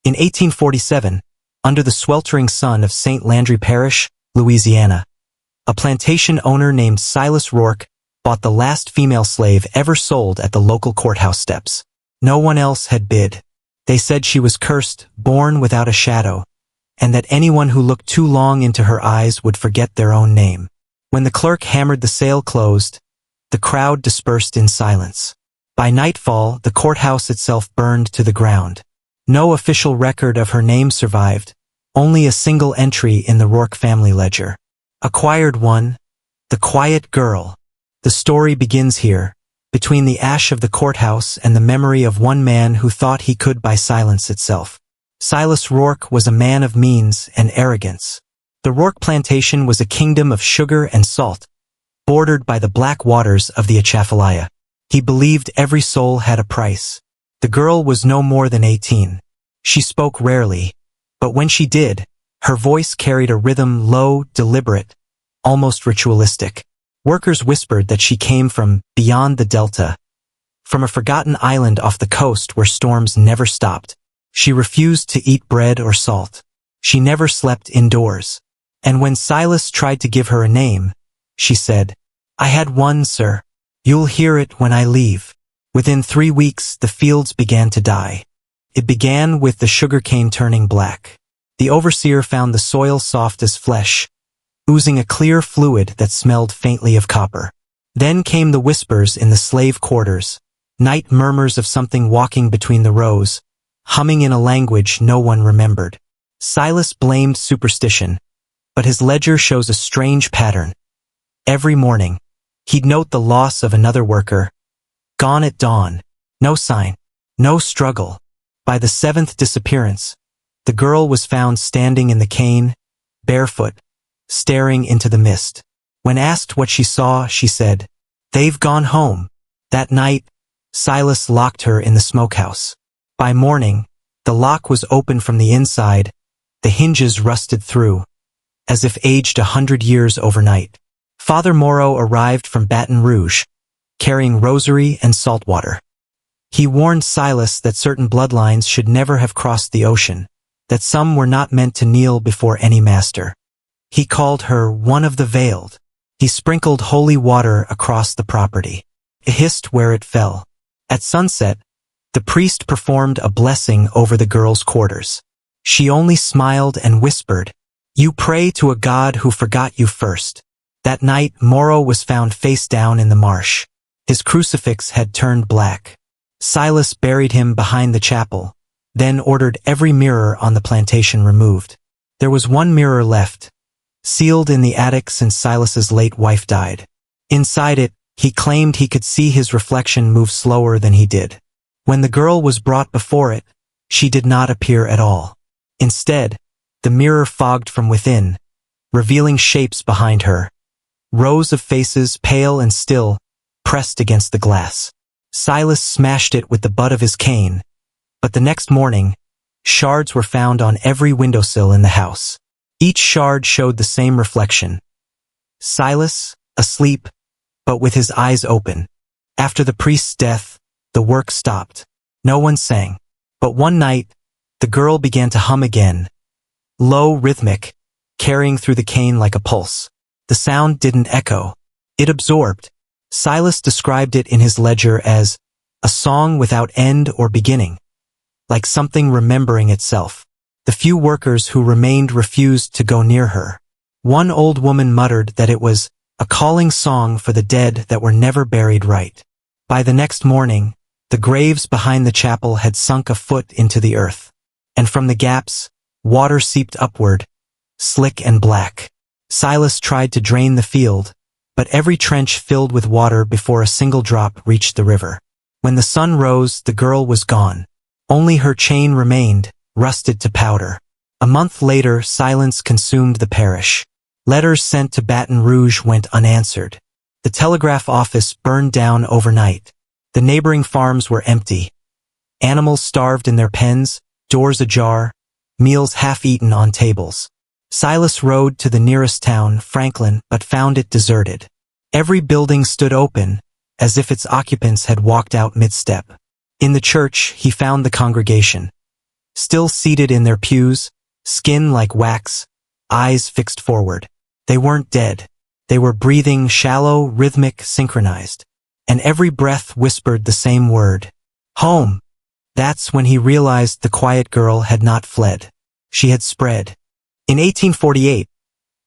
In 1847, under the sweltering sun of St. Landry Parish, Louisiana, a plantation owner named Silas Rourke bought the last female slave ever sold at the local courthouse steps. No one else had bid. They said she was cursed, born without a shadow, and that anyone who looked too long into her eyes would forget their own name. When the clerk hammered the sale closed, the crowd dispersed in silence. By nightfall, the courthouse itself burned to the ground. No official record of her name survived, only a single entry in the Rourke family ledger. Acquired one, the quiet girl. The story begins here, between the ash of the courthouse and the memory of one man who thought he could by silence itself. Silas Rourke was a man of means and arrogance. The Rourke plantation was a kingdom of sugar and salt, bordered by the black waters of the Atchafalaya. He believed every soul had a price. The girl was no more than 18. She spoke rarely, but when she did, her voice carried a rhythm low, deliberate, almost ritualistic. Workers whispered that she came from beyond the delta, from a forgotten island off the coast where storms never stopped. She refused to eat bread or salt. She never slept indoors. And when Silas tried to give her a name, she said, "I had one, sir. You'll hear it when I leave." Within 3 weeks, the fields began to die. It began with the sugarcane turning black. The overseer found the soil soft as flesh, oozing a clear fluid that smelled faintly of copper. Then came the whispers in the slave quarters, night murmurs of something walking between the rows, humming in a language no one remembered. Silas blamed superstition, but his ledger shows a strange pattern. Every morning, he'd note the loss of another worker. Gone at dawn. No sign. No struggle. By the 7th disappearance, the girl was found standing in the cane, barefoot, staring into the mist. When asked what she saw, she said, "They've gone home." That night, Silas locked her in the smokehouse. By morning, the lock was open from the inside, the hinges rusted through, as if aged 100 years overnight. Father Moreau arrived from Baton Rouge, carrying rosary and salt water. He warned Silas that certain bloodlines should never have crossed the ocean, that some were not meant to kneel before any master. He called her one of the veiled. He sprinkled holy water across the property. It hissed where it fell. At sunset, the priest performed a blessing over the girl's quarters. She only smiled and whispered, "You pray to a God who forgot you first." That night, Moreau was found face down in the marsh. His crucifix had turned black. Silas buried him behind the chapel, then ordered every mirror on the plantation removed. There was one mirror left, sealed in the attic since Silas's late wife died. Inside it, he claimed he could see his reflection move slower than he did. When the girl was brought before it, she did not appear at all. Instead, the mirror fogged from within, revealing shapes behind her. Rows of faces, pale and still, pressed against the glass. Silas smashed it with the butt of his cane, but the next morning, shards were found on every windowsill in the house. Each shard showed the same reflection. Silas, asleep, but with his eyes open. After the priest's death, the work stopped. No one sang. But one night, the girl began to hum again. Low, rhythmic, carrying through the cane like a pulse. The sound didn't echo. It absorbed. Silas described it in his ledger as a song without end or beginning, like something remembering itself. The few workers who remained refused to go near her. One old woman muttered that it was a calling song for the dead that were never buried right. By the next morning, the graves behind the chapel had sunk a foot into the earth, and from the gaps, water seeped upward, slick and black. Silas tried to drain the field, but every trench filled with water before a single drop reached the river. When the sun rose, the girl was gone. Only her chain remained, rusted to powder. A month later, silence consumed the parish. Letters sent to Baton Rouge went unanswered. The telegraph office burned down overnight. The neighboring farms were empty. Animals starved in their pens, doors ajar, meals half-eaten on tables. Silas rode to the nearest town, Franklin, but found it deserted. Every building stood open, as if its occupants had walked out mid-step. In the church, he found the congregation. still seated in their pews, skin like wax, eyes fixed forward. They weren't dead. They were breathing shallow, rhythmic, synchronized. And every breath whispered the same word. Home. That's when he realized the quiet girl had not fled. She had spread. In 1848,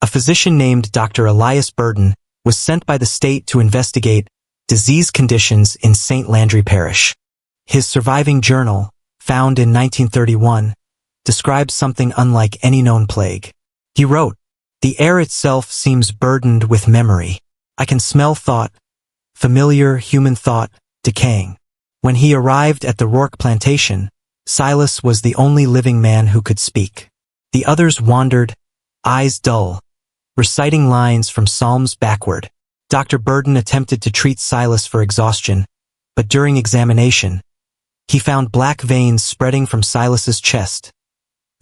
a physician named Dr. Elias Burden was sent by the state to investigate disease conditions in St. Landry Parish. His surviving journal, found in 1931, describes something unlike any known plague. He wrote, "The air itself seems burdened with memory. I can smell thought, familiar human thought, decaying." When he arrived at the Rourke Plantation, Silas was the only living man who could speak. The others wandered, eyes dull, reciting lines from Psalms backward. Dr. Burden attempted to treat Silas for exhaustion, but during examination, he found black veins spreading from Silas's chest,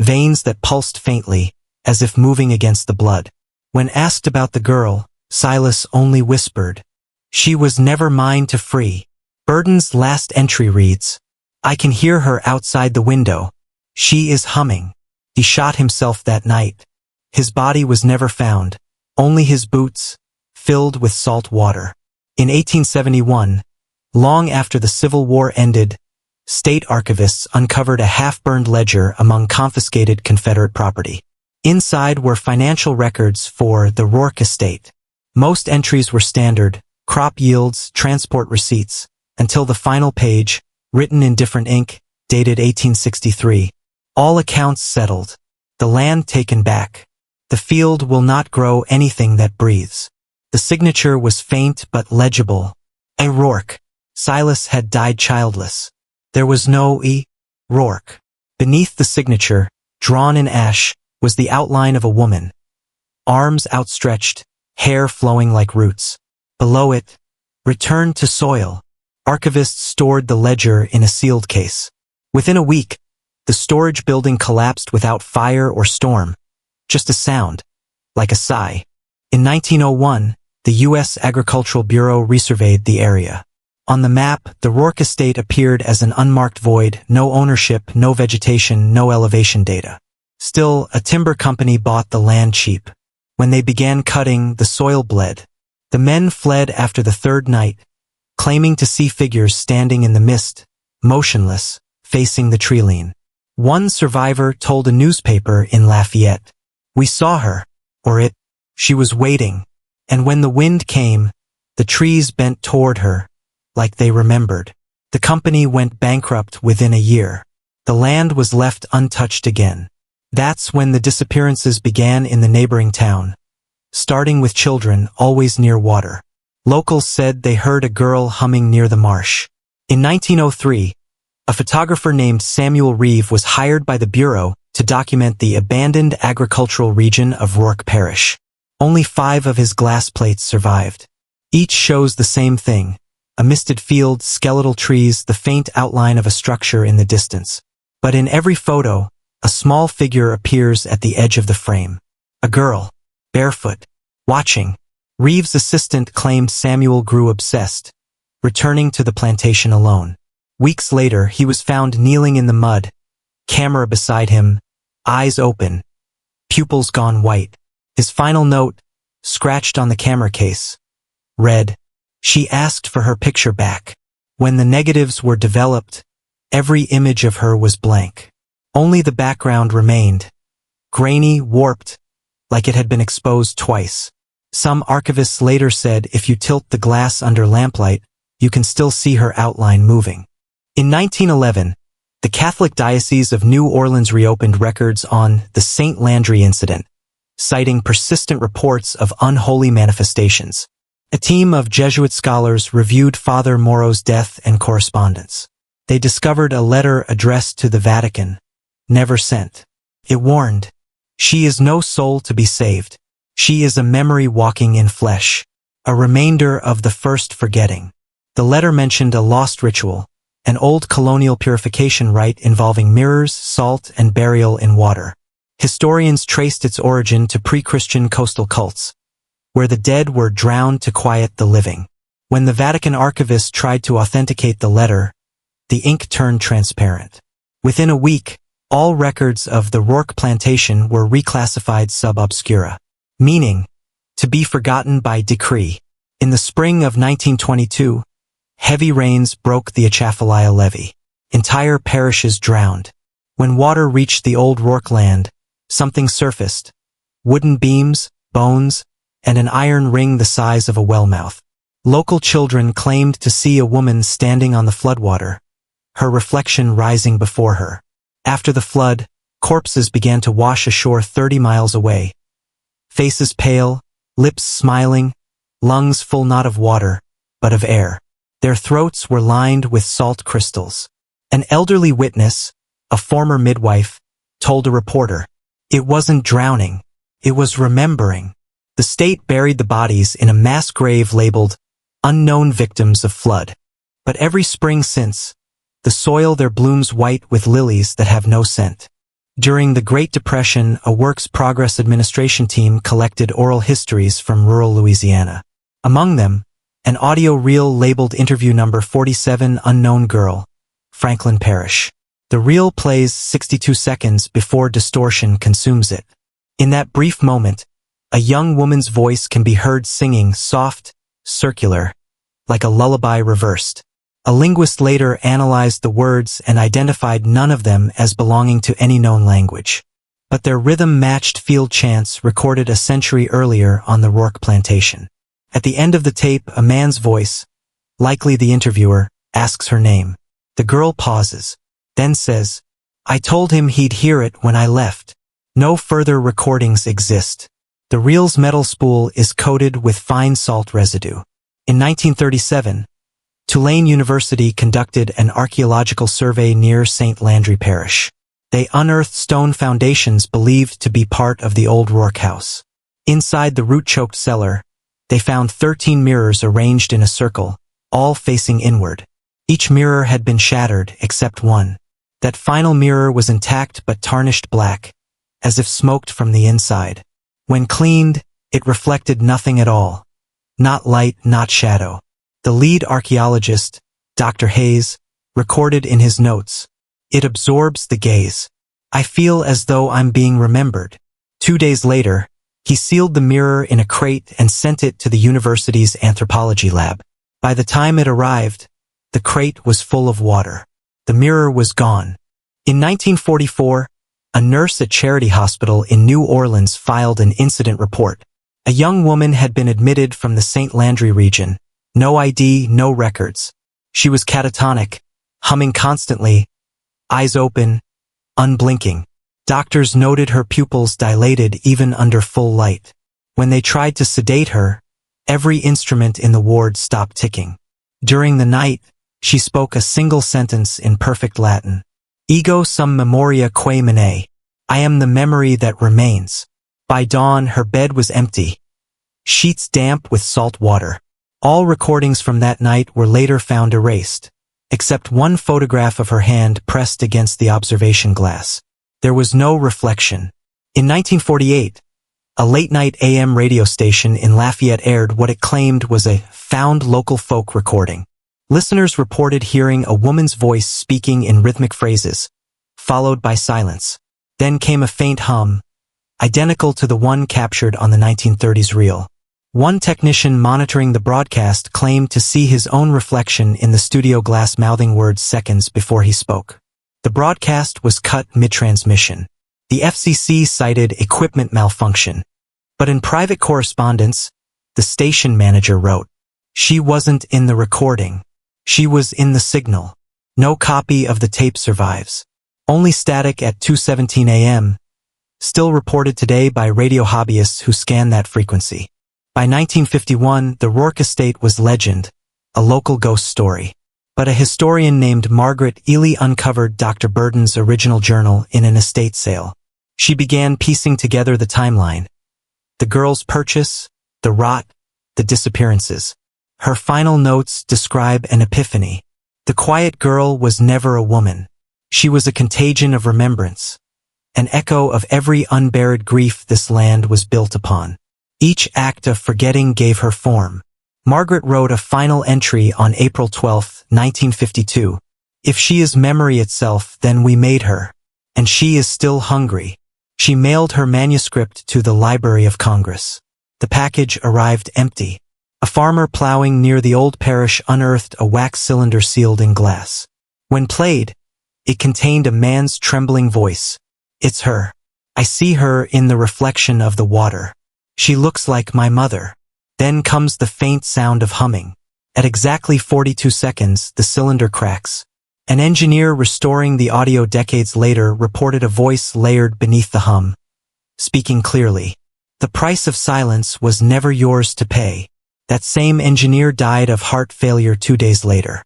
veins that pulsed faintly, as if moving against the blood. When asked about the girl, Silas only whispered, "She was never mine to free." Burden's last entry reads, "I can hear her outside the window. She is humming." He shot himself that night. His body was never found, only his boots, filled with salt water. In 1871, long after the Civil War ended, state archivists uncovered a half-burned ledger among confiscated Confederate property. Inside were financial records for the Rourke estate. Most entries were standard, crop yields, transport receipts, until the final page, written in different ink, dated 1863. All accounts settled. The land taken back. The field will not grow anything that breathes. The signature was faint but legible. A Rourke. Silas had died childless. There was no E. Rourke. Beneath the signature, drawn in ash, was the outline of a woman. Arms outstretched, hair flowing like roots. Below it, "Return to soil." Archivists stored the ledger in a sealed case. Within a week, the storage building collapsed without fire or storm. Just a sound, like a sigh. In 1901, the U.S. Agricultural Bureau resurveyed the area. On the map, the Rourke estate appeared as an unmarked void, no ownership, no vegetation, no elevation data. Still, a timber company bought the land cheap. When they began cutting, the soil bled. The men fled after the third night, claiming to see figures standing in the mist, motionless, facing the treeline. One survivor told a newspaper in Lafayette, "We saw her, or it. She was waiting, and when the wind came, the trees bent toward her, like they remembered." The company went bankrupt within a year. The land was left untouched again. That's when the disappearances began in the neighboring town, starting with children always near water. Locals said they heard a girl humming near the marsh. In 1903, a photographer named Samuel Reeve was hired by the Bureau to document the abandoned agricultural region of Rourke Parish. Only 5 of his glass plates survived. Each shows the same thing: a misted field, skeletal trees, the faint outline of a structure in the distance. But in every photo, a small figure appears at the edge of the frame. A girl, barefoot, watching. Reeves' assistant claimed Samuel grew obsessed, returning to the plantation alone. Weeks later, he was found kneeling in the mud, camera beside him, eyes open, pupils gone white. His final note, scratched on the camera case, read, "She asked for her picture back." When the negatives were developed, every image of her was blank. Only the background remained, grainy, warped, like it had been exposed twice. Some archivists later said if you tilt the glass under lamplight, you can still see her outline moving. In 1911, the Catholic Diocese of New Orleans reopened records on the St. Landry incident, citing persistent reports of unholy manifestations. A team of Jesuit scholars reviewed Father Moreau's death and correspondence. They discovered a letter addressed to the Vatican, never sent. It warned, "She is no soul to be saved. She is a memory walking in flesh, a remainder of the first forgetting." The letter mentioned a lost ritual, an old colonial purification rite involving mirrors, salt, and burial in water. Historians traced its origin to pre-Christian coastal cults, where the dead were drowned to quiet the living. When the Vatican archivist tried to authenticate the letter, the ink turned transparent. Within a week, All records of the Rourke Plantation were reclassified sub obscura, meaning to be forgotten by decree. In the spring of 1922, heavy rains broke the Atchafalaya levee. Entire parishes drowned. When water reached the old Rourke land, something surfaced. Wooden beams, bones, and an iron ring the size of a well mouth. Local children claimed to see a woman standing on the floodwater, her reflection rising before her. After the flood, corpses began to wash ashore 30 miles away. Faces pale, lips smiling, lungs full not of water, but of air. Their throats were lined with salt crystals. An elderly witness, a former midwife, told a reporter, "It wasn't drowning, it was remembering." The state buried the bodies in a mass grave labeled "Unknown Victims of Flood." But every spring since, the soil there blooms white with lilies that have no scent. During the Great Depression, a Works Progress Administration team collected oral histories from rural Louisiana. Among them, an audio reel labeled Interview Number 47 Unknown Girl, Franklin Parish. The reel plays 62 seconds before distortion consumes it. In that brief moment, a young woman's voice can be heard singing soft, circular, like a lullaby reversed. A linguist later analyzed the words and identified none of them as belonging to any known language. But their rhythm matched field chants recorded a century earlier on the Rourke Plantation. At the end of the tape, a man's voice, likely the interviewer, asks her name. The girl pauses, then says, "I told him he'd hear it when I left." No further recordings exist. The reel's metal spool is coated with fine salt residue. In 1937, Tulane University conducted an archaeological survey near St. Landry Parish. They unearthed stone foundations believed to be part of the old Rourke house. Inside the root-choked cellar, they found 13 mirrors arranged in a circle, all facing inward. Each mirror had been shattered except one. That final mirror was intact but tarnished black, as if smoked from the inside. When cleaned, it reflected nothing at all. Not light, not shadow. The lead archaeologist, Dr. Hayes, recorded in his notes, "It absorbs the gaze. I feel as though I'm being remembered." 2 days later, he sealed the mirror in a crate and sent it to the university's anthropology lab. By the time it arrived, the crate was full of water. The mirror was gone. In 1944, a nurse at Charity Hospital in New Orleans filed an incident report. A young woman had been admitted from the St. Landry region. No ID, no records. She was catatonic, humming constantly, eyes open, unblinking. Doctors noted her pupils dilated even under full light. When they tried to sedate her, every instrument in the ward stopped ticking. During the night, she spoke a single sentence in perfect Latin. "Ego sum memoria quae mene." I am the memory that remains. By dawn, her bed was empty, sheets damp with salt water. All recordings from that night were later found erased, except one photograph of her hand pressed against the observation glass. There was no reflection. In 1948, a late-night AM radio station in Lafayette aired what it claimed was a found local folk recording. Listeners reported hearing a woman's voice speaking in rhythmic phrases, followed by silence. Then came a faint hum, identical to the one captured on the 1930s reel. One technician monitoring the broadcast claimed to see his own reflection in the studio glass mouthing words seconds before he spoke. The broadcast was cut mid-transmission. The FCC cited equipment malfunction. But in private correspondence, the station manager wrote, "She wasn't in the recording. She was in the signal. No copy of the tape survives. Only static at 2:17 a.m., still reported today by radio hobbyists who scan that frequency." By 1951, the Rourke estate was legend, a local ghost story. But a historian named Margaret Ely uncovered Dr. Burden's original journal in an estate sale. She began piecing together the timeline. The girl's purchase, the rot, the disappearances. Her final notes describe an epiphany. The quiet girl was never a woman. She was a contagion of remembrance, an echo of every unburied grief this land was built upon. Each act of forgetting gave her form. Margaret wrote a final entry on April 12, 1952. "If she is memory itself, then we made her. And she is still hungry. She mailed her manuscript to the Library of Congress. The package arrived empty. A farmer plowing near the old parish unearthed a wax cylinder sealed in glass. When played, it contained a man's trembling voice. It's her. I see her in the reflection of the water. She looks like my mother. Then comes the faint sound of humming. At exactly 42 seconds, the cylinder cracks. An engineer restoring the audio decades later reported a voice layered beneath the hum, speaking clearly. The price of silence was never yours to pay. That same engineer died of heart failure 2 days later.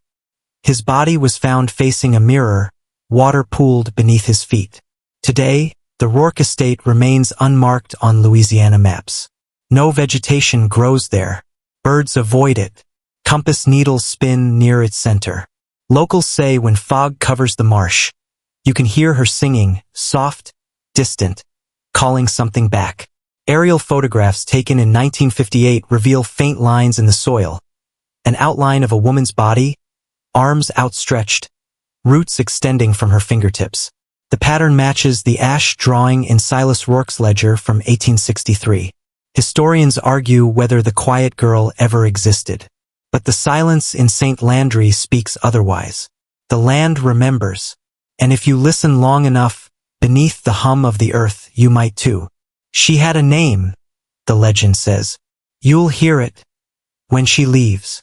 His body was found facing a mirror, water pooled beneath his feet. Today, the Rourke estate remains unmarked on Louisiana maps. No vegetation grows there. Birds avoid it. Compass needles spin near its center. Locals say when fog covers the marsh, you can hear her singing, soft, distant, calling something back. Aerial photographs taken in 1958 reveal faint lines in the soil, an outline of a woman's body, arms outstretched, roots extending from her fingertips. The pattern matches the ash drawing in Silas Rourke's ledger from 1863. Historians argue whether the quiet girl ever existed. But the silence in St. Landry speaks otherwise. The land remembers, and if you listen long enough, beneath the hum of the earth you might too. She had a name, the legend says. You'll hear it when she leaves.